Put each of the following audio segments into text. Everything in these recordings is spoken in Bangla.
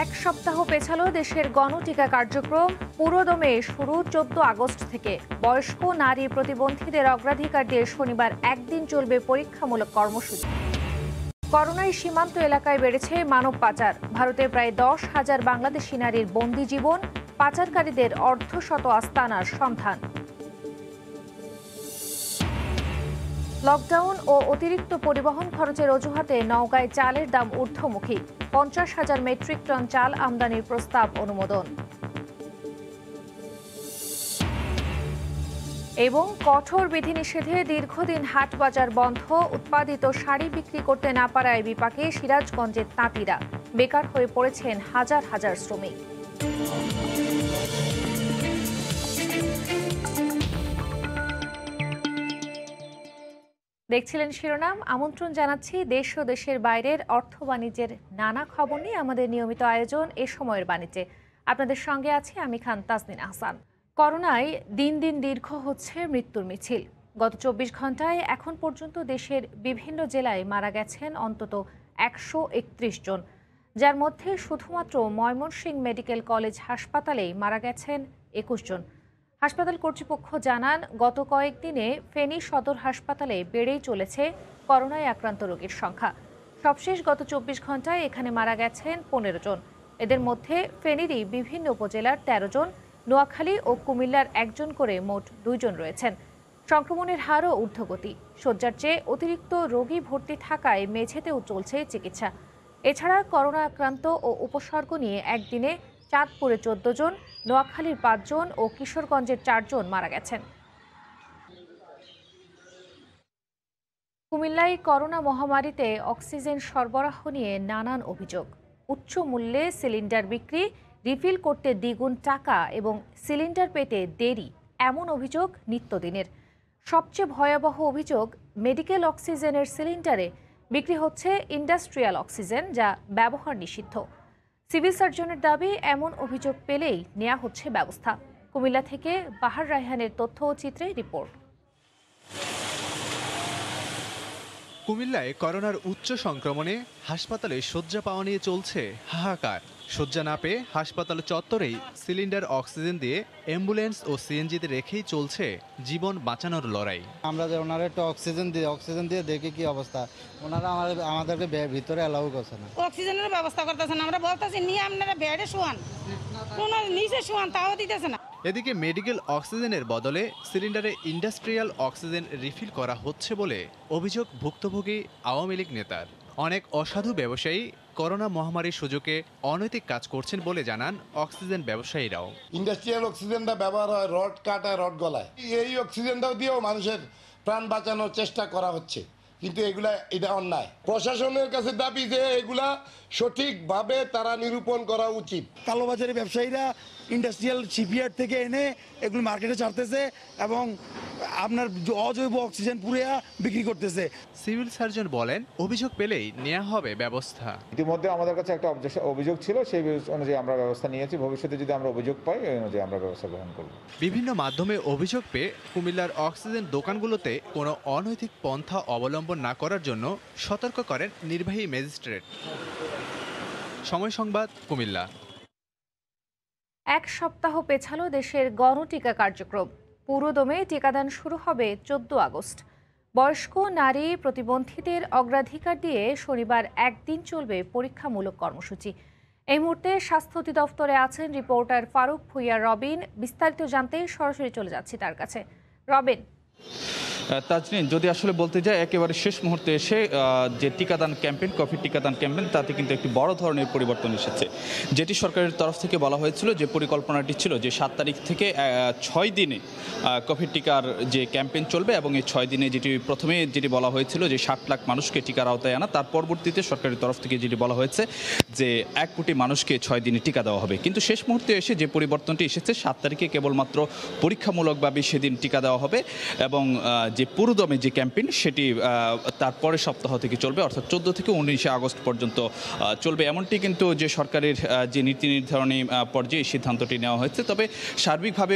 এক সপ্তাহ পেছালো দেশের গণটিকা কার্যক্রম। পুরোদমে শুরু 14 আগস্ট থেকে। বয়স্ক নারী প্রতিবন্ধীদের অগ্রাধিকার দিয়ে শনিবার একদিন চলবে পরীক্ষামূলক কর্মসূচি। করোনায় সীমান্ত এলাকায় বেড়েছে মানব পাচার। ভারতে প্রায় 10,000 বাংলাদেশি নারীর বন্দি জীবন। পাচারকারীদের অর্ধশত আস্তানার সন্ধান। লকডাউন ও অতিরিক্ত পরিবহন খরচের অজুহাতে নওগাঁয় চালের দাম ঊর্ধ্বমুখী। 50,000 মেট্রিক টন চাল আমদানির প্রস্তাব অনুমোদন। এবং কঠোর বিধিনিষেধে দীর্ঘদিন হাট বাজার বন্ধ। উৎপাদিত শাড়ি বিক্রি করতে না পারায় বিপাকে সিরাজগঞ্জের তাঁতিরা। বেকার হয়ে পড়েছেন হাজার হাজার শ্রমিক। দেখছিলেন শিরোনাম। আমন্ত্রণ জানাচ্ছি দেশ ও দেশের বাইরের অর্থ বাণিজ্যের নানা খবর নিয়ে আমাদের নিয়মিত আয়োজন এ সময়ের বাণিজ্যে। আপনাদের সঙ্গে আছি আমি খান তাসনিন আহসান। করোনায় দিন দিন দীর্ঘ হচ্ছে মৃত্যুর মিছিল। গত 24 ঘন্টায় এখন পর্যন্ত দেশের বিভিন্ন জেলায় মারা গেছেন অন্তত 131 জন, যার মধ্যে শুধুমাত্র ময়মনসিংহ মেডিকেল কলেজ হাসপাতালেই মারা গেছেন 21 জন। হাসপাতাল কর্তৃপক্ষ জানান, গত কয়েকদিনে ফেনী সদর হাসপাতালে বেড়েই চলেছে করোনায় আক্রান্ত রোগীর সংখ্যা। সবশেষ গত 24 ঘন্টায় এখানে মারা গেছেন 15 জন। এদের মধ্যে ফেনীরই বিভিন্ন উপজেলার 13 জন, নোয়াখালী ও কুমিল্লার 1 জন করে মোট 2 জন রয়েছেন। সংক্রমণের হারও ঊর্ধ্বগতি। শয্যার চেয়ে অতিরিক্ত রোগী ভর্তি থাকায় মেঝেতেও চলছে চিকিৎসা। এছাড়া করোনা আক্রান্ত ও উপসর্গ নিয়ে একদিনে চাঁদপুরে 14 জন, নোয়াখালীর 5 জন ও কিশোরগঞ্জের 4 জন মারা গেছেন। কুমিল্লায় করোনা মহামারীতে অক্সিজেন সরবরাহ নিয়ে নানান অভিযোগ। উচ্চ মূল্যে সিলিন্ডার বিক্রি, রিফিল করতে দ্বিগুণ টাকা এবং সিলিন্ডার পেতে দেরি, এমন অভিযোগ নিত্যদিনের। সবচেয়ে ভয়াবহ অভিযোগ, মেডিকেল অক্সিজেনের সিলিন্ডারে বিক্রি হচ্ছে ইন্ডাস্ট্রিয়াল অক্সিজেন, যা ব্যবহার নিষিদ্ধ। সিভিল সার্জনের দাবি, এমন অভিযোগ পেলেই নেওয়া হচ্ছে ব্যবস্থা। কুমিল্লা থেকে বাহার রায়হানের তথ্য ও চিত্রে রিপোর্ট। কুমিল্লায় করোনার উচ্চ সংক্রমণে হাসপাতালে শয্যা পাওয়া নিয়ে চলছে হাহাকার। শয্যা না পেয়ে হাসপাতাল চত্বরেই সিলিন্ডার অক্সিজেন দিয়ে অ্যাম্বুলেন্স ও সিএনজিতে রেখেই চলছে জীবন বাঁচানোর লড়াই। আমরা যে ওনারা একটু অক্সিজেন দিয়ে দেখি কি অবস্থা, ওনারা আমাদেরকে ভিতরে অ্যালাউ করছে না। অক্সিজেনের ব্যবস্থা করতেছেন, আমরা বলতেছি নিয়ে আপনারা বেডে শোয়ান, নিচে শোয়ান, তাও দিতেছে না। এদিকে মেডিকেল অক্সিজেনের বদলে সিলিন্ডারে ইন্ডাস্ট্রিয়াল অক্সিজেন রিফিল করা হচ্ছে বলে অভিযোগ ভুক্তভোগী আওয়ামী লীগ নেতার। অনেক অসাধু ব্যবসায়ী করোনা মহামারীর সুযোগে অনৈতিক কাজ করছেন বলে জানান অক্সিজেন ব্যবসায়ীরাও। ইন্ডাস্ট্রিয়াল অক্সিজেনটা ব্যবহার হয় রড কাটায়, রড গলায়। এই অক্সিজেনটাও দিয়েও মানুষের প্রাণ বাঁচানোর চেষ্টা করা হচ্ছে, কিন্তু এটা অন্যায়। প্রশাসনের কাছে দাবি যে এগুলা সঠিকভাবে তারা নিরূপণ করা উচিত। কালোবাজারি ব্যবসায়ীরা ইন্ডাস্ট্রিয়াল শিপইয়ার্ড থেকে এনে এগুলো মার্কেটে ছাড়তেছে এবং আপনার অজৈব অক্সিজেন পুড়িয়ে বিক্রি করতেছে। সিভিল সার্জন বলেন, অভিযোগ পেলেই নেওয়া হবে ব্যবস্থা। ইতিমধ্যে আমাদের কাছে একটা অভিযোগ ছিল, সেই অনুযায়ী আমরা ব্যবস্থা নিয়েছি। ভবিষ্যতে যদি আমরা অভিযোগ পাই, এই অনুযায়ী আমরা ব্যবস্থা গ্রহণ করব। বিভিন্ন মাধ্যমে অভিযোগ পেয়ে কুমিল্লার অক্সিজেন দোকানগুলোতে কোনো অনৈতিক পন্থা অবলম্বন না করার জন্য সতর্ক করেন নির্বাহী ম্যাজিস্ট্রেট। সময় সংবাদ, কুমিল্লা। এক সপ্তাহ পেছালো দেশের গণটিকা কার্যক্রম। পুরোদমে টিকাদান শুরু হবে 14 আগস্ট। বয়স্ক নারী প্রতিবন্ধীদের অগ্রাধিকার দিয়ে শনিবার একদিন চলবে পরীক্ষামূলক কর্মসূচি। এই মুহূর্তে স্বাস্থ্য অধিদপ্তরে আছেন রিপোর্টার ফারুক ভুইয়া রবিন। বিস্তারিত জানতে সরাসরি চলে যাচ্ছি তার কাছে। রবিন, তাজনীন, যদি আসলে বলতে যাই একেবারে শেষ মুহূর্তে এসে যে টিকাদান ক্যাম্পেইন, কোভিড টিকাদান ক্যাম্পেইন, তাতে কিন্তু একটি বড় ধরনের পরিবর্তন এসেছে। যেটি সরকারের তরফ থেকে বলা হয়েছিল, যে পরিকল্পনাটি ছিল যে 7 তারিখ থেকে 6 দিনে কোভিড টিকার যে ক্যাম্পেইন চলবে, এবং এই 6 দিনে যেটি বলা হয়েছিল যে 60 লাখ মানুষকে টিকার আওতায় আনা, তার পরবর্তীতে সরকারের তরফ থেকে যেটি বলা হয়েছে যে 1 কোটি মানুষকে 6 দিনে টিকা দেওয়া হবে। কিন্তু শেষ মুহূর্তে এসে যে পরিবর্তনটি এসেছে, 7 তারিখে কেবলমাত্র পরীক্ষামূলকভাবে সেদিন টিকা দেওয়া হবে, এবং যে পুরোদমে যে ক্যাম্পেইন সেটি তার পরের সপ্তাহ থেকে চলবে, অর্থাৎ 14 থেকে 19 আগস্ট পর্যন্ত চলবে। এমনটি কিন্তু যে সরকারের যে নীতি নির্ধারণী পর্যায়ে এই সিদ্ধান্তটি নেওয়া হয়েছে। তবে সার্বিকভাবে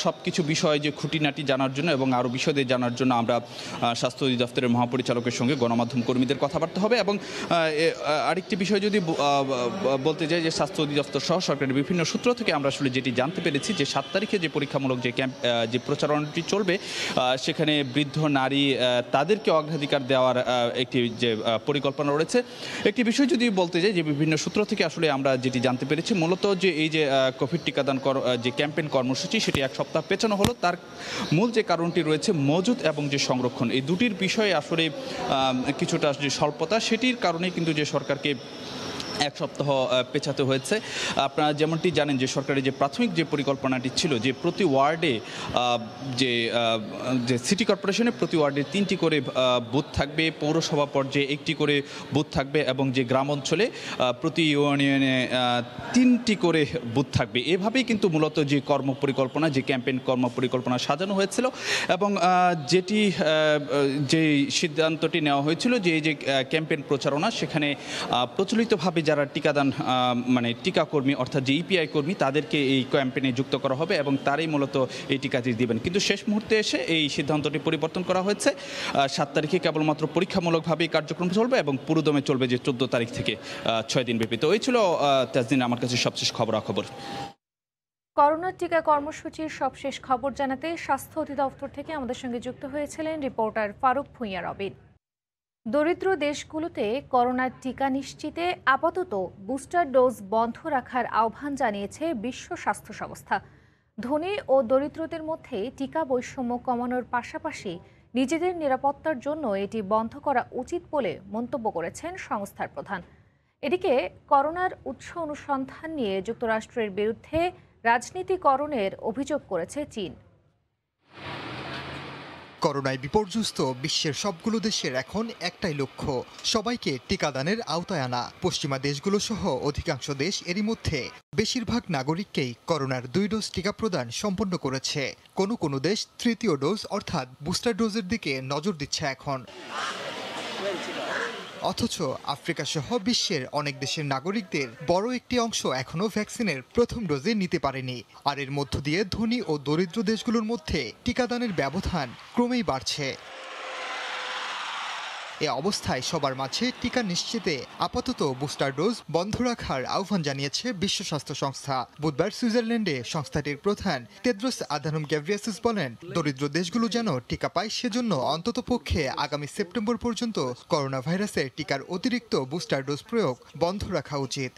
সব কিছু বিষয় যে খুঁটিনাটি জানার জন্য এবং আরও বিষয়দের জানার জন্য আমরা স্বাস্থ্য অধিদপ্তরের মহাপরিচালকের সঙ্গে গণমাধ্যম কর্মীদের কথাবার্তা হবে। এবং আরেকটি বিষয় যদি বলতে যাই যে স্বাস্থ্য অধিদপ্তর সহ সরকারের বিভিন্ন সূত্র থেকে আমরা আসলে যেটি জানতে পেরেছি যে 7 তারিখে যে পরীক্ষামূলক যে প্রচারণাটি চলবে সেখানে বৃদ্ধ নারী তাদেরকে অগ্রাধিকার দেওয়ার একটি যে পরিকল্পনা রয়েছে। একটি বিষয় যদি বলতে যাই যে বিভিন্ন সূত্র থেকে আসলে আমরা যেটি জানতে পেরেছি মূলত যে এই যে কোভিড টিকাদান যে ক্যাম্পেইন কর্মসূচি সেটি 1 সপ্তাহ পেছানো হলো। তার মূল যে কারণটি রয়েছে মজুত এবং যে সংরক্ষণ, এই দুটির বিষয়ে আসলে কিছুটা যে স্বল্পতা, সেটির কারণে কিন্তু যে সরকারকে 1 সপ্তাহ পেছাতে হয়েছে। আপনারা যেমনটি জানেন যে সরকারের যে প্রাথমিক যে পরিকল্পনাটি ছিল যে প্রতি ওয়ার্ডে যে সিটি কর্পোরেশনে প্রতি ওয়ার্ডে 3টি করে বুথ থাকবে, পৌরসভা পর্যায়ে 1টি করে বুথ থাকবে এবং যে গ্রাম অঞ্চলে প্রতি ইউনিয়নে 3টি করে বুথ থাকবে। এভাবেই কিন্তু মূলত যে কর্মপরিকল্পনা যে ক্যাম্পেইন কর্মপরিকল্পনা সাজানো হয়েছিল এবং যেটি যে সিদ্ধান্তটি নেওয়া হয়েছিল যে এই যে ক্যাম্পেইন প্রচারণা সেখানে প্রচলিতভাবে যারা টিকাদান মানে টিকাকর্মী অর্থাৎ যে ইপিআই কর্মী তাদেরকে এই ক্যাম্পেইনে যুক্ত করা হবে এবং তারাই মূলত এই টিকাটি দিবেন। কিন্তু শেষ মুহূর্তে এসে এই সিদ্ধান্তটি পরিবর্তন করা হয়েছে। 7 তারিখে কেবলমাত্র পরীক্ষামূলকভাবেই কার্যক্রম চলবে এবং পুরোদমে চলবে যে 14 তারিখ থেকে 6 দিন ব্যাপী। তো এই ছিল তাজদিন আমার কাছে সবশেষ খবরাখবর। করোনা টিকা কর্মসূচির সবশেষ খবর জানাতে স্বাস্থ্য অধিদপ্তর থেকে আমাদের সঙ্গে যুক্ত হয়েছিলেন রিপোর্টার ফারুক ভূঁইয়া রবিন। দরিদ্র দেশগুলোতে করোনার টিকা নিশ্চিতে আপাতত বুস্টার ডোজ বন্ধ রাখার আহ্বান জানিয়েছে বিশ্ব স্বাস্থ্য সংস্থা। ধনী ও দরিদ্রদের মধ্যে টিকা বৈষম্য কমানোর পাশাপাশি নিজেদের নিরাপত্তার জন্য এটি বন্ধ করা উচিত বলে মন্তব্য করেছেন সংস্থার প্রধান। এদিকে করোনার উৎস অনুসন্ধান নিয়ে যুক্তরাষ্ট্রের বিরুদ্ধে রাজনীতিকরণের অভিযোগ করেছে চীন। করোনায় বিপর্যস্ত বিশ্বের সবগুলো দেশের এখন একটাই লক্ষ্য, সবাইকে টিকাদানের আওতায় আনা। পশ্চিমা দেশগুলো সহ অধিকাংশ দেশ এরই মধ্যে বেশিরভাগ নাগরিককেই করোনার 2 ডোজ টিকা প্রদান সম্পন্ন করেছে। কোনো দেশ 3য় ডোজ অর্থাৎ বুস্টার ডোজের দিকে নজর দিচ্ছে এখন। অথচ আফ্রিকা সহ বিশ্বের অনেক দেশের নাগরিকদের বড় একটি অংশ এখনও ভ্যাকসিনের প্রথম ডোজে নিতে পারেনি। আর এর মধ্য দিয়ে ধনী ও দরিদ্র দেশগুলোর মধ্যে টিকাদানের ব্যবধান ক্রমেই বাড়ছে। এ অবস্থায় সবার মাঝে টিকা নিশ্চিতে আপাতত বুস্টার ডোজ বন্ধ রাখার আহ্বান জানিয়েছে বিশ্ব স্বাস্থ্য সংস্থা। বুধবার সুইজারল্যান্ডে সংস্থাটির প্রধান টেড্রোস আধানম গ্যাব্রিয়েসাস বলেন, দরিদ্র দেশগুলো যেন টিকা পায় সেজন্য অন্ততপক্ষে আগামী সেপ্টেম্বর পর্যন্ত করোনা ভাইরাসের টিকার অতিরিক্ত বুস্টার ডোজ প্রয়োগ বন্ধ রাখা উচিত।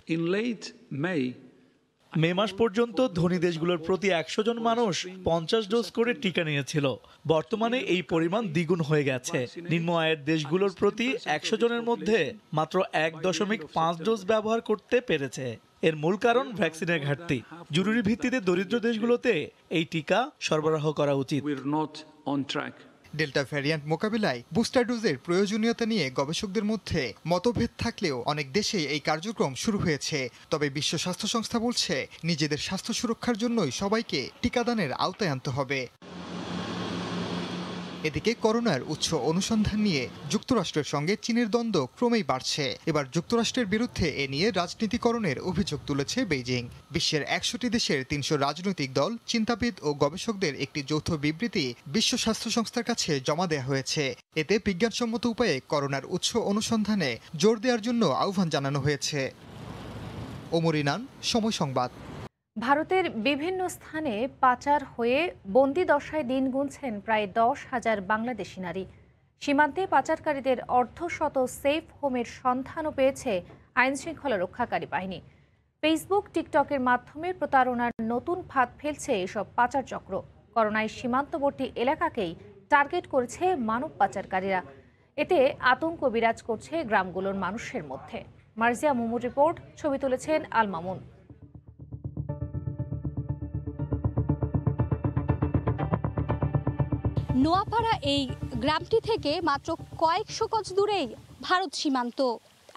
মে মাস পর্যন্ত ধনী দেশগুলোর প্রতি 100 জন মানুষ 50 ডোজ করে টিকা নিয়েছিল। বর্তমানে এই পরিমাণ দ্বিগুণ হয়ে গেছে। নিম্ন আয়ের দেশগুলোর প্রতি 100 জনের মধ্যে মাত্র 1.5 ডোজ ব্যবহার করতে পেরেছে। এর মূল কারণ ভ্যাকসিনের ঘাটতি। জরুরি ভিত্তিতে দরিদ্র দেশগুলোতে এই টিকা সরবরাহ করা উচিত। ডেল্টা ভ্যারিয়েন্ট মোকাবিলায় বুস্টার ডোজের প্রয়োজনীয়তা নিয়ে গবেষকদের মধ্যে মতভেদ থাকলেও অনেক দেশেই এই কার্যক্রম শুরু হয়েছে। তবে বিশ্ব স্বাস্থ্য সংস্থা বলছে, নিজেদের স্বাস্থ্য সুরক্ষার জন্যই সবাইকে টিকাদানের আওতায় আনতে হবে। এদিকে করোনার উৎস অনুসন্ধান নিয়ে যুক্তরাষ্ট্রের সঙ্গে চীনের দ্বন্দ্ব ক্রমেই বাড়ছে। এবার যুক্তরাষ্ট্রের বিরুদ্ধে এ নিয়ে রাজনীতিকরণের অভিযোগ তুলেছে বেইজিং। বিশ্বের 100টি দেশের 300 রাজনৈতিক দল, চিন্তাবিদ ও গবেষকদের একটি যৌথ বিবৃতি বিশ্ব স্বাস্থ্য সংস্থার কাছে জমা দেওয়া হয়েছে। এতে বিজ্ঞানসম্মত উপায়ে করোনার উৎস অনুসন্ধানে জোর দেওয়ার জন্য আহ্বান জানানো হয়েছে। ওমর ইনান, সময় সংবাদ। ভারতের বিভিন্ন স্থানে পাচার হয়ে বন্দি দশায় দিন গুনছেন প্রায় 10,000 বাংলাদেশি নারী। সীমান্তে পাচারকারীদের অর্ধশত সেফ হোমের সন্ধানও পেয়েছে আইনশৃঙ্খলা রক্ষাকারী বাহিনী। ফেসবুক, টিকটকের মাধ্যমে প্রতারণার নতুন ফাঁদ ফেলছে এসব পাচার চক্র। করোনায় সীমান্তবর্তী এলাকাকেই টার্গেট করেছে মানব পাচারকারীরা। এতে আতঙ্ক বিরাজ করছে গ্রামগুলোর মানুষের মধ্যে। মার্জিয়া মুমুর রিপোর্ট, ছবি তুলেছেন আল মামুন। নোয়াপাড়া এই গ্রামটি থেকে মাত্র কয়েকশো গজ দূরেই ভারত সীমান্ত।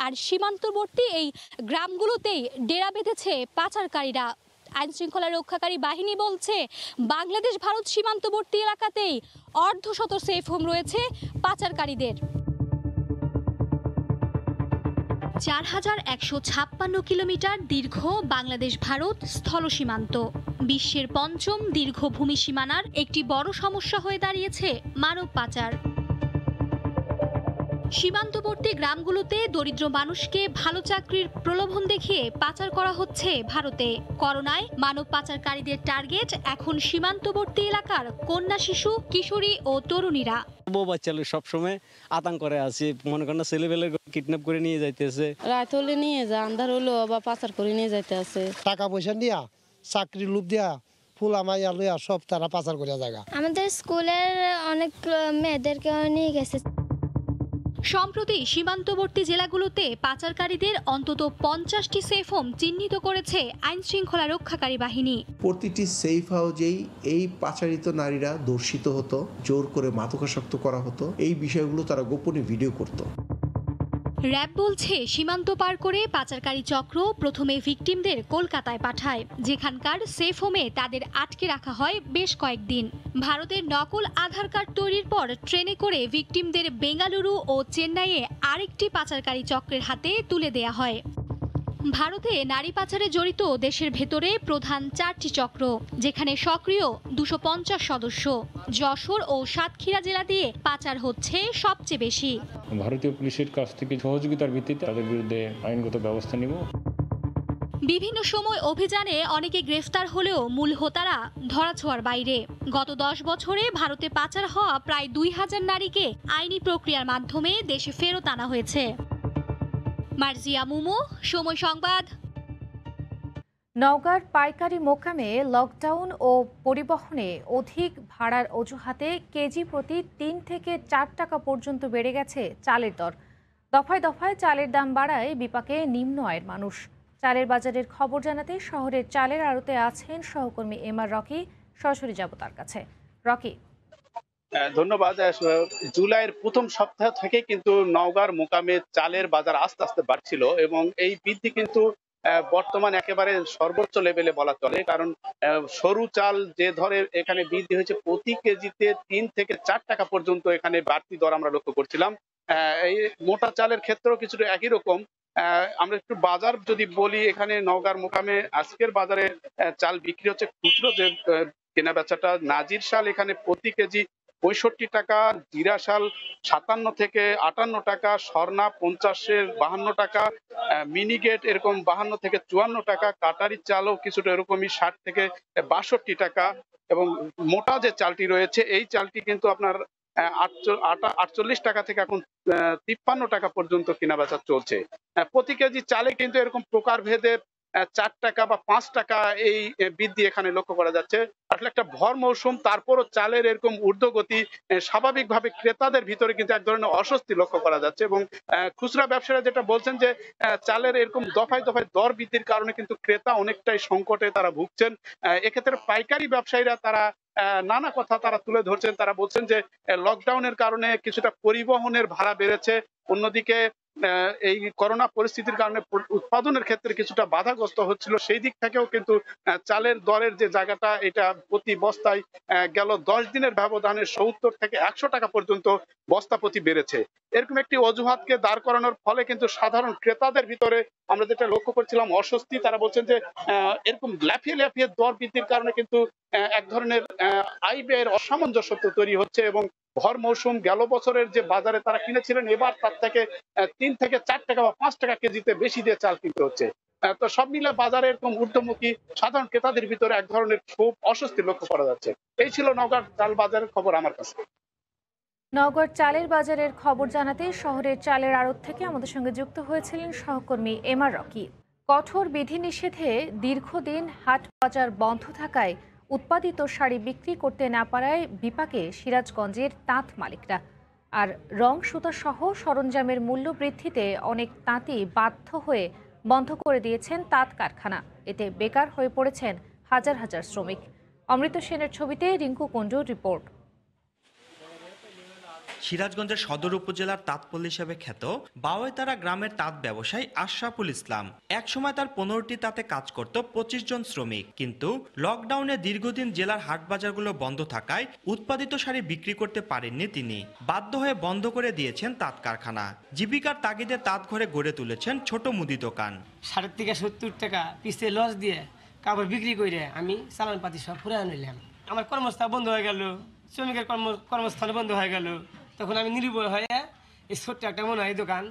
আর সীমান্তবর্তী এই গ্রামগুলোতেই ডেরা বেঁধেছে পাচারকারীরা। আইনশৃঙ্খলা রক্ষাকারী বাহিনী বলছে বাংলাদেশ ভারত সীমান্তবর্তী এলাকাতেই অর্ধশত সেফ হোম রয়েছে পাচারকারীদের। 4156 কিলোমিটার দীর্ঘ বাংলাদেশ ভারত স্থল সীমান্ত বিশ্বের 5ম দীর্ঘ ভূমি সীমানার একটি বড় সমস্যা হয়ে দাঁড়িয়েছে মানব পাচার। সীমান্তবর্তী গ্রামগুলোতে দরিদ্র মানুষকে ভালো চাকরির প্রলোভন দেখিয়ে পাচার করা হচ্ছে ভারতে। করোনায় মানব পাচারকারীদের টার্গেট এখন সীমান্তবর্তী এলাকার কন্যা শিশু, কিশোরী ও তরুণীরা। বউ বাচ্চা সবসময় আতঙ্ক করে আছে, মনে করেন ছেলেবেলে কিডন্যাপ করে নিয়ে যাইতেছে, রাত হলে নিয়ে যায়, আন্ধার হলো বা পাচার করে নিয়ে যাইতে আছে। টাকা পয়সা দিয়া, চাকরি লোভ দিয়া, ফুল আমাইয়া লইয়া সব তারা পাচার করিয়া জায়গা। আমাদের স্কুলের অনেক মেয়েদেরকে নিয়ে গেছে। সম্প্রতি সীমান্তবর্তী জেলাগুলোতে পাচারকারীদের অন্তত 50টি সেফ হোম চিহ্নিত করেছে আইন শৃঙ্খলা রক্ষাকারী বাহিনী। প্রতিটি সেফ হাউজেই এই পাচারিত নারীরা ধর্ষিত হতো, জোর করে মাদকাসক্ত করা হতো। এই বিষয়গুলো তারা গোপনে ভিডিও করত। র্যাব বলছে সীমান্ত পার করে পাচারকারী চক্র প্রথমে ভিকটিমদের কলকাতায় পাঠায়, যেখানকার সেফ হোমে তাদের আটকে রাখা হয় বেশ কয়েকদিন। ভারতের নকল আধার কার্ড তৈরির পর ট্রেনে করে ভিকটিমদের বেঙ্গালুরু ও চেন্নাইয়ে আরেকটি পাচারকারী চক্রের হাতে তুলে দেয়া হয়। ভারতে নারী পাচারে জড়িত দেশের ভেতরে প্রধান 4টি চক্র, যেখানে সক্রিয় 250 সদস্য। যশোর ও সাতক্ষীরা জেলা দিয়ে পাচার হচ্ছে সবচেয়ে বেশি। ভারতীয় পুলিশের কাছ থেকে সহযোগিতার ভিত্তিতে তাদের বিরুদ্ধে আইনগত ব্যবস্থা নিব। বিভিন্ন সময় অভিযানে অনেকে গ্রেফতার হলেও মূল হোতারা ধরাছোঁয়ার বাইরে। গত 10 বছরে ভারতে পাচার হওয়া প্রায় 2000 নারীকে আইনি প্রক্রিয়ার মাধ্যমে দেশে ফেরত আনা হয়েছে। মার্জিয়া মুমু, সময় সংবাদ। নওগাঁর পাইকারি মোকামে লকডাউন ও পরিবহনে অধিক ভাড়ার অজুহাতে কেজি প্রতি 3 থেকে 4 টাকা পর্যন্ত বেড়ে গেছে চালের দর। দফায় দফায় চালের দাম বাড়ায় বিপাকে নিম্ন আয়ের মানুষ। চালের বাজারের খবর জানাতে শহরের চালের আড়তে আছেন সহকর্মী এমআর রকি। সরাসরি যাব তার কাছে। রকি, ধন্যবাদ। জুলাইয়ের প্রথম সপ্তাহ থেকে কিন্তু নওগাঁর মোকামে চালের বাজার আস্তে আস্তে বাড়ছিল এবং এই বৃদ্ধি কিন্তু বর্তমান একেবারে সর্বোচ্চ লেভেলে বলা চলে, কারণ সরু চাল যে ধরে এখানে বৃদ্ধি হয়েছে প্রতি কেজিতে 3 থেকে 4 টাকা পর্যন্ত এখানে বাড়তি দর আমরা লক্ষ্য করছিলাম। এই মোটা চালের ক্ষেত্রেও কিছুটা একই রকম। আমরা একটু বাজার যদি বলি, এখানে নওগাঁর মোকামে আজকের বাজারে চাল বিক্রি হচ্ছে খুচরো যে কেনা বেচাটা। নাজির শাল এখানে প্রতি কেজি 65 টাকা, জিরা শাল 57 থেকে 58 টাকা, স্বর্ণা 50-52 টাকা, মিনিগেট এরকম 52 থেকে 54 টাকা, কাটারি চালও কিছুটা এরকমই 60 থেকে 62 টাকা। এবং মোটা যে চালটি রয়েছে এই চালটি কিন্তু আপনার 48 টাকা থেকে এখন 53 টাকা পর্যন্ত কেনা বেচা চলছে। প্রতি কেজি চালে কিন্তু এরকম প্রকার ভেদে 4 টাকা বা 5 টাকা এই বৃদ্ধি এখানে লক্ষ্য করা যাচ্ছে। আসলে একটা ভর মৌসুম, তারপরও চালের এরকম ঊর্ধ্বগতি স্বাভাবিকভাবে ক্রেতাদের ভিতরে কিন্তু এক ধরনের অস্বস্তি লক্ষ্য করা যাচ্ছে। এবং খুচরা ব্যবসায়ীরা যেটা বলছেন যে চালের এরকম দফায় দফায় দর বৃদ্ধির কারণে কিন্তু ক্রেতা অনেকটাই সংকটে তারা ভুগছেন। এক্ষেত্রে পাইকারি ব্যবসায়ীরা তারা নানা কথা তারা তুলে ধরছেন। তারা বলছেন যে লকডাউনের কারণে কিছুটা পরিবহনের ভাড়া বেড়েছে, অন্যদিকে এই করোনা পরিস্থিতির কারণে উৎপাদনের ক্ষেত্রে কিছুটা বাধাগ্রস্ত হচ্ছিল। সেই দিক থেকেও কিন্তু চালের দরের যে জায়গাটা, এটা প্রতি বস্তায় গেল 10 দিনের ব্যবধানে 70 থেকে 100 টাকা পর্যন্ত বস্তা প্রতি বেড়েছে। এরকম একটি অজুহাতকে দাঁড় করানোর ফলে কিন্তু সাধারণ ক্রেতাদের ভিতরে আমরা যেটা লক্ষ্য করছিলাম অস্বস্তি। তারা বলছেন যে এরকম লাফিয়ে লাফিয়ে দর বৃদ্ধির কারণে কিন্তু এক ধরনের আয় ব্যয়ের অসামঞ্জস্য তৈরি হচ্ছে এবং ভর মৌসুম গেল বছরের যে বাজারে তারা কিনেছিলেন এবার তার থেকে 3 থেকে 4 টাকা বা 5 টাকা কেজিতে বেশি দিয়ে চাল কিনতে হচ্ছে। তো সব মিলে বাজারে এরকম ঊর্ধ্বমুখী সাধারণ ক্রেতাদের ভিতরে এক ধরনের খুব অস্বস্তি লক্ষ্য করা যাচ্ছে। এই ছিল নওগাঁর চাল বাজারের খবর আমার কাছে। নওগাঁর চালের বাজারের খবর জানাতে শহরের চালের আড়ত থেকে আমাদের সঙ্গে যুক্ত হয়েছিলেন সহকর্মী এমআর রকি। কঠোর বিধিনিষেধে দীর্ঘদিন হাট বাজার বন্ধ থাকায় উৎপাদিত শাড়ি বিক্রি করতে না পারায় বিপাকে সিরাজগঞ্জের তাঁত মালিকরা। আর রং সুতা সহ সরঞ্জামের মূল্য বৃদ্ধিতে অনেক তাঁতি বাধ্য হয়ে বন্ধ করে দিয়েছেন তাঁত কারখানা। এতে বেকার হয়ে পড়েছেন হাজার হাজার শ্রমিক। অমৃত সেনের ছবিতে রিঙ্কু কুণ্ডুর রিপোর্ট। সিরাজগঞ্জের সদর উপজেলার তাঁতপল্লী হিসেবে খ্যাত বাওয়াইতারা গ্রামের তাঁত ব্যবসায়ী আশরাফুল ইসলাম। একসময় তার 15টি তাঁতে কাজ করত 25 জন শ্রমিক, কিন্তু লকডাউনে দীর্ঘদিন জেলার হাট বাজারগুলো বন্ধ থাকায় উৎপাদিত শাড়ি বিক্রি করতে পারেননি তিনি। বাধ্য হয়ে বন্ধ করে দিয়েছেন তাঁত কারখানা। জীবিকার তাগিদে তাঁত ঘরে গড়ে তুলেছেন ছোট মুদি দোকান। 60 থেকে 70 টাকা পিসে লস দিয়ে কাপড় বিক্রি করে আমি চালানপাতি সব ফুরাই নিলাম। আমার কর্মস্থল বন্ধ হয়ে গেল, শ্রমিকের কর্মস্থল বন্ধ হয়ে গেল। তখন আমি নির্ভর হয়ে এই ছোট্ট একটা মনে হয় দোকান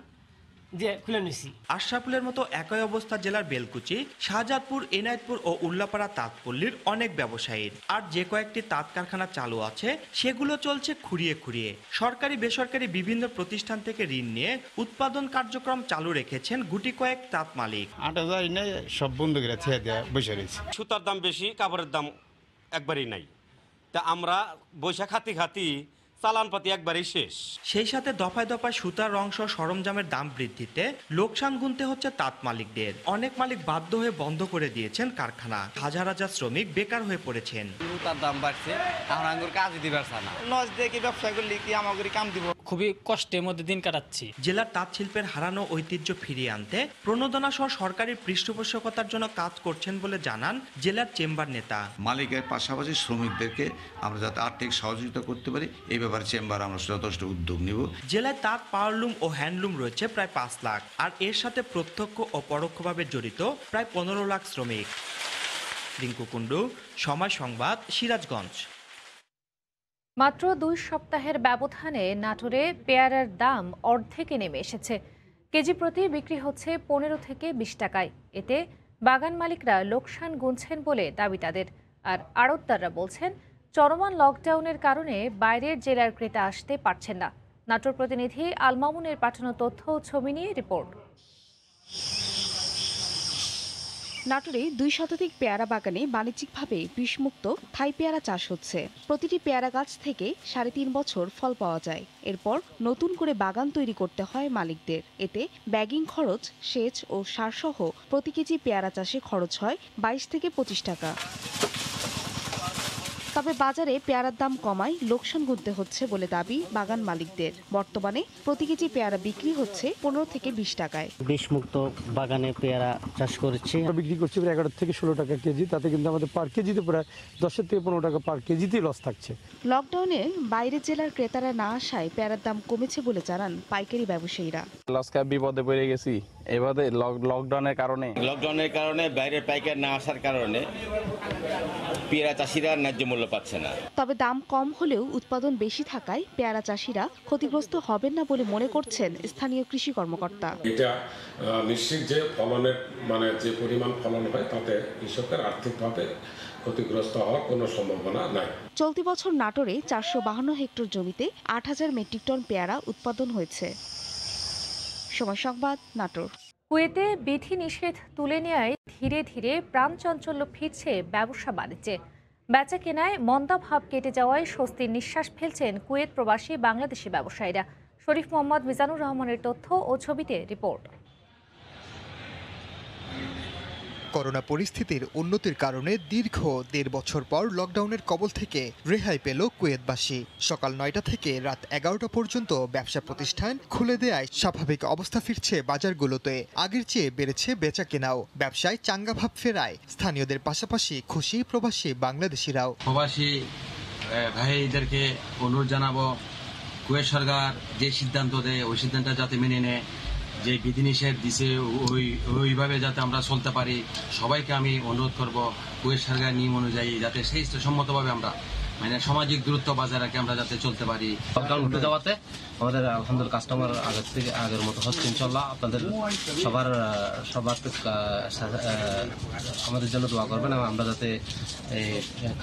দিয়ে খুলে নিছি। আশরাফুলের মতো একই অবস্থা জেলার বেলকুচি, শাহজাদপুর, এনায়েতপুর ও উল্লাপাড়া তাঁতপল্লীর অনেক ব্যবসায়ীর। আর যে কয়েকটি তাঁত কারখানা চালু আছে সেগুলো চলছে খুঁড়িয়ে খুঁড়িয়ে। সরকারি বেসরকারি বিভিন্ন প্রতিষ্ঠান থেকে ঋণ নিয়ে উৎপাদন কার্যক্রম চালু রেখেছেন গুটি কয়েক তাঁত মালিক। 8000 এনে সব বন্ধ করে ছেড়ে দেওয়া বসে রয়েছে। সুতার দাম বেশি, কাপড়ের দাম একবারই নাই, তা আমরা বৈশাখ খাতি চালানপাতি একবারই শেষ। সেই সাথে দফায় দফায় সুতার রং সহ সরঞ্জামের দাম বৃদ্ধিতে লোকসান গুনতে হচ্ছে তাঁত মালিকদের। অনেক মালিক বাধ্য হয়ে বন্ধ করে দিয়েছেন কারখানা। হাজার হাজার শ্রমিক বেকার হয়ে পড়েছেন। সুতার দাম বাড়ছে, আমরা আঙ্গুর কাজ দিতে পারছি না। লস দিয়ে কি ব্যবসা করলে কি আমাদের কাম দিব? খুবই কষ্টের মধ্যে দিন কাটাচ্ছি। জেলার তাঁত শিল্পের হারানো ঐতিহ্য ফিরিয়ে আনতে প্রণোদনা সহ সরকারি পৃষ্ঠপোষকতার জন্য কাজ করছেন বলে জানান জেলার চেম্বার নেতা। মালিকের পাশাপাশি শ্রমিকদেরকে আমরা যাতে আর্থিক সহযোগিতা করতে পারি, এই ব্যাপারে চেম্বার আমরা যথেষ্ট উদ্যোগ নিব। জেলায় তাঁত, পাওয়ারলুম ও হ্যান্ডলুম রয়েছে প্রায় 5 লাখ, আর এর সাথে প্রত্যক্ষ ও পরোক্ষভাবে জড়িত প্রায় 15 লাখ শ্রমিক। রিঙ্কু কুণ্ডু, সময় সংবাদ, সিরাজগঞ্জ। মাত্র 2 সপ্তাহের ব্যবধানে নাটোরে পেয়ারার দাম অর্ধেকে নেমে এসেছে। কেজি প্রতি বিক্রি হচ্ছে 15 থেকে 20 টাকায়। এতে বাগান মালিকরা লোকসান গুনছেন বলে দাবি তাদের। আর আড়তদাররা বলছেন, চলমান লকডাউনের কারণে বাইরের জেলার ক্রেতা আসতে পারছেন না। নাটোর প্রতিনিধি আল মামুনের পাঠানো তথ্য ও ছবি নিয়ে রিপোর্ট। নাটোরে 2 শতাধিক পেয়ারা বাগানে বাণিজ্যিকভাবে বিষমুক্ত থাই পেয়ারা চাষ হচ্ছে। প্রতিটি পেয়ারা গাছ থেকে 3.5 বছর ফল পাওয়া যায়। এরপর নতুন করে বাগান তৈরি করতে হয় মালিকদের। এতে ব্যাগিং খরচ, সেচ ও সারসহ প্রতি কেজি পেয়ারা চাষে খরচ হয় 22 থেকে 25 টাকা। তবে বাজারে পেয়ারার দাম কমায় লোকসান গুনতে হচ্ছে বলে দাবি বাগান মালিকদের। বর্তমানে প্রতি কেজি পেয়ারা বিক্রি হচ্ছে 15 থেকে 20 টাকায়। বিষমুক্ত বাগানে পেয়ারা চাষ করছি, বিক্রি করছি 11 থেকে 16 টাকা কেজি। তাতে কিন্তু আমাদের পার কেজিতে প্রায় 10 থেকে 15 টাকা পার কেজিতেই লস থাকছে। লকডাউনে বাইরের জেলার ক্রেতারা না আসায় পেয়ারার দাম কমেছে বলে জানান পাইকারি ব্যবসায়ীরা। লসকা বিপদে পড়ে গেছি এবারে লকডাউনের কারণে বাইরের পাইকার না আসার কারণে পেয়ারা চাষিরা ন্যায্য মূল্য পাচ্ছে না। তবে দাম কম হলেও উৎপাদন বেশি থাকায় পেয়ারা চাষিরা ক্ষতিগ্রস্ত হবেন না বলে মনে করছেন স্থানীয় কৃষি কর্মকর্তা। এটা নিশ্চিত যে ফলনের যে পরিমাণ ফলন হয় তাতে কৃষকের আর্থিকভাবে ক্ষতিগ্রস্ত হওয়ার কোনো সম্ভাবনা নাই। চলতি বছর নাটোরে 452 হেক্টর জমিতে 8000 মেট্রিক টন পেয়ারা উৎপাদন হয়েছে। সময় সংবাদ, নাটোর। কুয়েতে বিধি নিষেধ তুলে নেওয়ায় ধীরে ধীরে প্রাণচাঞ্চল্য ফিরছে ব্যবসা বাণিজ্যে। বেচা কেনায় মন্দা ভাব কেটে যাওয়ায় স্বস্তির নিঃশ্বাস ফেলছেন কুয়েত প্রবাসী বাংলাদেশি ব্যবসায়ীরা। শরীফ মোহাম্মদ মিজানুর রহমানের তথ্য ও ছবিতে রিপোর্ট। করোনা পরিস্থিতির উন্নতির কারণে দীর্ঘ 1.5 বছর পর লকডাউনের কবল থেকে রেহাই পেল কুয়েতবাসী। সকাল 9টা থেকে রাত 11টা পর্যন্ত ব্যবসা প্রতিষ্ঠান খুলে দেয়ায় স্বাভাবিক অবস্থা ফিরছে বাজারগুলোতে। আগের চেয়ে বেড়েছে বেচা কেনাও। ব্যবসায় চাঙ্গা ভাব ফেরায় স্থানীয়দের পাশাপাশি খুশি প্রবাসী বাংলাদেশিরাও। প্রবাসী ভাইদেরকে অনুরোধ জানাবো, কুয়েত সরকার যে সিদ্ধান্ত দেয় ওই সিদ্ধান্ত যাতে মেনে নেয়, যে বিধিনিষেধ দিছে ওইভাবে যাতে আমরা চলতে পারি। সবাইকে আমি অনুরোধ করব কুয়েত সরকার নিয়ম অনুযায়ী যাতে সেই সম্মতভাবে আমরা সামাজিক দূরত্ব বজায় রাখে আমরা যাতে চলতে পারি। লকডাউন উঠে যাওয়াতে আমাদের আলহামদুলিল্লাহ কাস্টমার আগের মতো হচ্ছে ইনশাল্লাহ। আপনাদের সবার আমাদের জন্য দোয়া করবেন এবং আমরা যাতে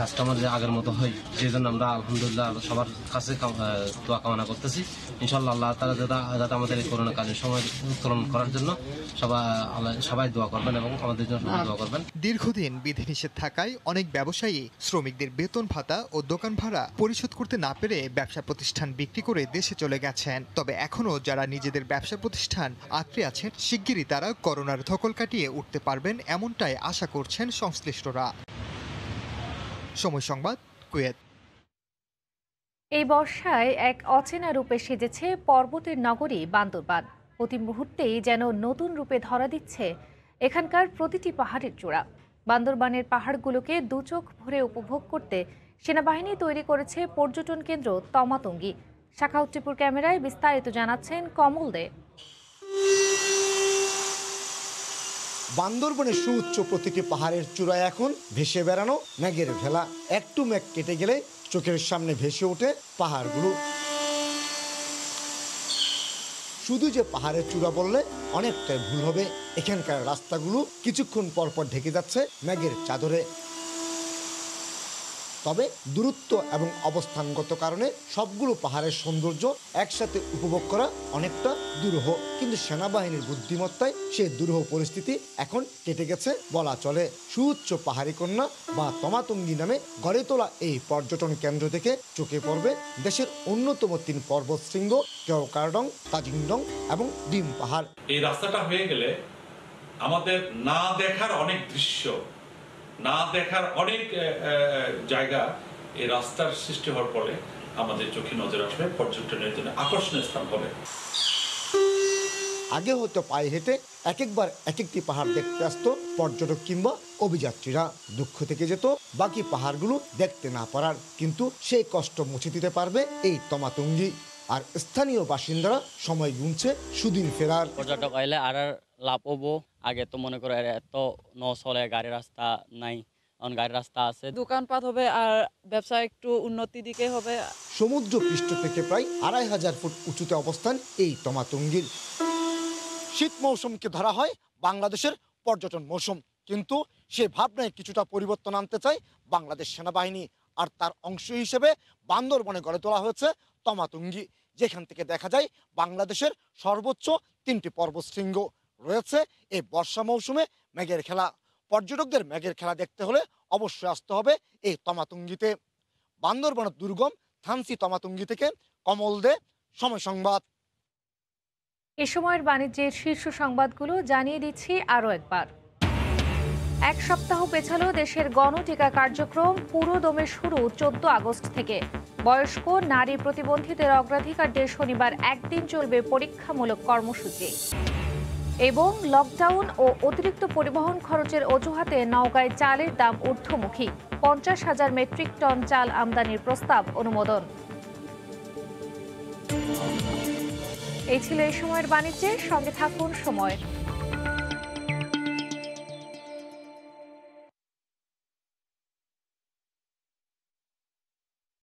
কাস্টমার যে আগের মতো হয় সেই জন্য আমরা আলহামদুলিল্লাহ সবার কাছে দোয়া কামনা করতেছি। ইনশাল্লাহ আল্লাহ তারা যাতে আমাদের এই করোনাকালীন সময় উত্তোলন করার জন্য সবাই দোয়া করবেন এবং আমাদের জন্য দোয়া করবেন। দীর্ঘদিন বিধিনিষেধ থাকায় অনেক ব্যবসায়ী শ্রমিকদের বেতন ভাতা ও দোকান ভাড়া পরিশোধ করতে না পেরে ব্যবসা প্রতিষ্ঠান বিক্রি করে দেশে চলে গেছেন। তবে এখনও যারা নিজেদের ব্যবসা প্রতিষ্ঠান আঁকড়ে আছেন, শিগগিরই তারা করোনার ধকল কাটিয়ে উঠতে পারবেন এমনটাই আশা করছেন সংশ্লিষ্টরা। সময় সংবাদ, কুয়েত। এই বর্ষায় এক অচেনা রূপে সেজেছে পর্বতের নগরী বান্দরবান। প্রতি মুহূর্তেই যেন নতুন রূপে ধরা দিচ্ছে এখানকার প্রতিটি পাহাড়ের চূড়া। বান্দরবানের পাহাড়গুলোকে দুচোখ ভরে উপভোগ করতে সেনাবাহিনী তৈরি করেছে পর্যটন কেন্দ্র তমাতঙ্গী। শাখাউত টিপুর ক্যামেরায় বিস্তারিত জানাচ্ছেন কমল দে। বান্দরবনের সুউচ্চ প্রতিটি পাহাড়ের চূড়ায় এখন ভেসে বেড়ানো মেঘের ভেলা। একটু মেঘ কেটে গেলে চোখের সামনে ভেসে ওঠে পাহাড়গুলো। শুধু যে পাহাড়ের চূড়া বললে অনেকটাই ভুল হবে। এখানকার রাস্তাগুলো কিছুক্ষণ পরপর ঢেকে যাচ্ছে মেঘের চাদরে। তবে দূরত্ব এবং অবস্থানগত কারণে সবগুলো পাহাড়ের সৌন্দর্য একসাথে উপভোগ করা অনেকটা দুরূহ। কিন্তু সেনাবাহিনীর বুদ্ধিমত্তায় সেই দুরূহ পরিস্থিতি এখন কেটে গেছে বলা চলে। সুউচ্চ পাহাড়ি কন্যা বা তমাতঙ্গী নামে গড়ে তোলা এই পর্যটন কেন্দ্র থেকে চোখে পড়বে দেশের অন্যতম 3 পর্বত শৃঙ্গ কেওকারডং, তাজিংডং এবং ডিম পাহাড়। এই রাস্তাটা হয়ে গেলে আমাদের না দেখার অনেক দৃশ্য, না দেখার অনেক জায়গা এই রাস্তার সৃষ্টি হওয়ার পরে আমাদের চোখে নজর আসবে, পর্যটনের জন্য আকর্ষণীয় স্থান হবে। আগে হয়তো পায়ে হেঁটে একবার এক একটি পাহাড় দেখতে আসতো পর্যটক কিংবা অভিযাত্রীরা। দুঃখ থেকে যেত বাকি পাহাড়গুলো দেখতে না পারার। কিন্তু সেই কষ্ট মুছে দিতে পারবে এই তমাতঙ্গী। আর স্থানীয় বাসিন্দারা সময় গুনছে সুদিন ফেরার। পর্যটক আইলে আর লাভ হবো। আগে তো মনে করে এত চলে, গাড়ি রাস্তা নাই, গাড়ি রাস্তা আছে, দোকানপাট হবে আর ব্যবসা একটু উন্নতি দিকে হবে। সমুদ্র পৃষ্ঠ থেকে প্রায় 2500 ফুট উঁচুতে অবস্থান এই তমাতঙ্গীর। শীত মৌসুমকে ধরা হয় বাংলাদেশের পর্যটন মৌসুম, কিন্তু সে ভাবনায় কিছুটা পরিবর্তন আনতে চায় বাংলাদেশ সেনাবাহিনী। আর তার অংশ হিসেবে বান্দরবনে গড়ে তোলা হয়েছে তমাতঙ্গী, যেখান থেকে দেখা যায় বাংলাদেশের সর্বোচ্চ 3টি পর্বতশৃঙ্গ। রয়েছে এই বর্ষা মৌসুমে মেঘের খেলা। পর্যটকদের মেঘের খেলা দেখতে হলে অবশ্যই আসতে হবে এই তমাতঙ্গীতে। বান্দরবনের দুর্গম থানসি তমাতঙ্গী থেকে কমল দে, সময় সংবাদ। এ সময়ের বাণিজ্যের শীর্ষ সংবাদগুলো জানিয়ে দিচ্ছি আরও একবার। এক সপ্তাহ পেছালো দেশের গণটিকা কার্যক্রম। পুরো দমে শুরু 14 আগস্ট থেকে। বয়স্ক নারী প্রতিবন্ধীদের অগ্রাধিকার দিয়ে শনিবার একদিন চলবে পরীক্ষামূলক কর্মসূচি। এবং লকডাউন ও অতিরিক্ত পরিবহন খরচের অজুহাতে নওগাঁয় চালের দাম ঊর্ধ্বমুখী। 50,000 মেট্রিক টন চাল আমদানির প্রস্তাব অনুমোদন। এই ছিল এই সময়ের বাণিজ্যের সঙ্গে থাকুন সময়।